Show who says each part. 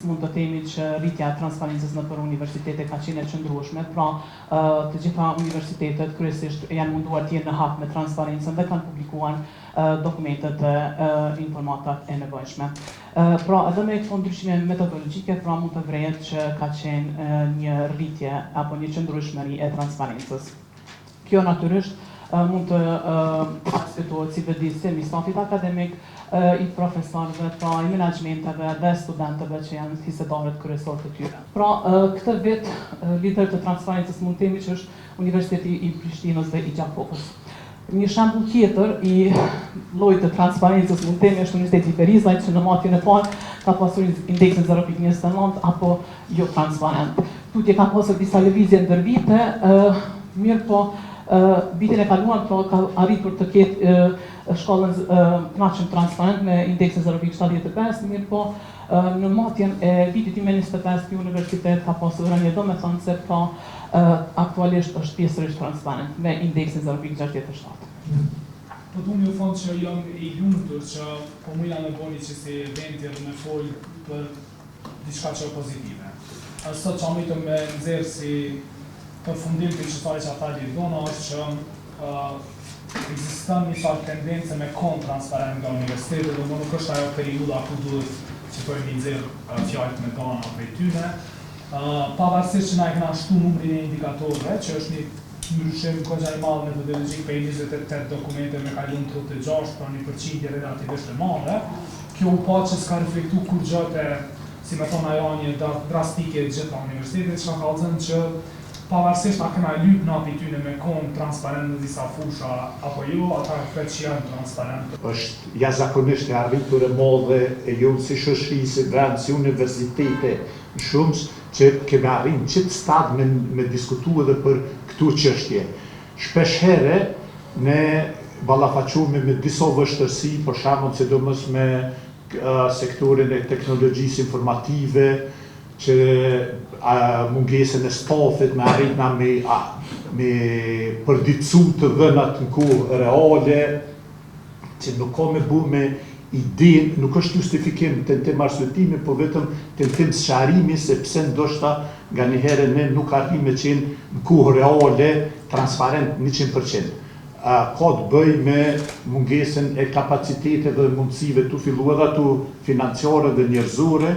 Speaker 1: mund të themi që rritja e transparencës nëpër universitete ka qenë e qëndrueshme, pra të gjitha universitetet kryesisht janë munduar të jenë në hap me transparencën dhe kanë publikuar dokumentet dhe informatat e nevojshme. Pra edhe me këto ndryshime metodologjike, pra mund të vrehet që ka qenë një rritje apo një qëndrueshmëri e transparencës. Kjo natyrisht mund të aspektohet si vëdisje i stafit akademik, i profesorëve, pra i menaxhmenteve dhe studentëve që janë hisetarët kryesorë të tyre. Pra këtë vit lider të transparencës mund të themi që është Universiteti i Prishtinës dhe i Gjakovës. Një shembull tjetër i llojit të transparencës mund të themi është Universiteti i Perizajt, që në matjen e parë ka pasur indeksin 0.29 apo jo transparent. Tutje ka pasur disa lëvizje ndër vite, mirë po vitin e kaluar ka arritur të ketë shkallën knaqëm transparent me indeksin 0.75, mirë po në matjen e vitit 2025 ky universitet ka pasur rënje domethënëse pra aktualisht është pjesërisht transparent me indeksin 0.67.
Speaker 2: Po du më thonë që jam i lumtur që po mujna me boni që si eventi edhe me folë për diçka që pozitive. Sot që amitëm me nëzirë si përfundim të që fare që ata Lidona është që ekziston një farë tendence me transparent nga universitetet, dhe nuk është ajo periuda ku duhet që për një nëzirë fjallët me dona prej tyne. Pavarësisht që na e këna shtu numrin e indikatorëve, që është një ndryshim kogja i madh metodologjik për 28 dokumente me kalun 36, pra një përqindje relativisht e madhe. Kjo u pa që s'ka reflektu kur gjëte, si me thonë ajo një drastike gjitha universitetet, që ka kalëzën që pavarësisht a këna lyp në apityne me konë transparent në disa fusha apo jo, ata këtë që janë transparent.
Speaker 3: Është jashtëzakonisht e arritur e madhe e jonë si shoqëri, si vend, si universitete në shumës, që kemi arrim qëtë stad me diskutu edhe për këtu çështje. Shpesh here ne ballafaqohemi me disa vështërsi, për shembull sidomos me sektorin e teknologjisë informative, që mungesën e stafit me arritna me përditësu të dhënat në kohë reale, që nuk ka me bu me ide, nuk është justifikim tentim arsyetimi, po vetëm tentim sqarimi se pse ndoshta nga një herë ne nuk arrim me qenë në kohë reale, transparent 100%. Ka të bëj me mungesën e kapaciteteve dhe mundësive të fillu edhe tu financiare dhe njerëzore,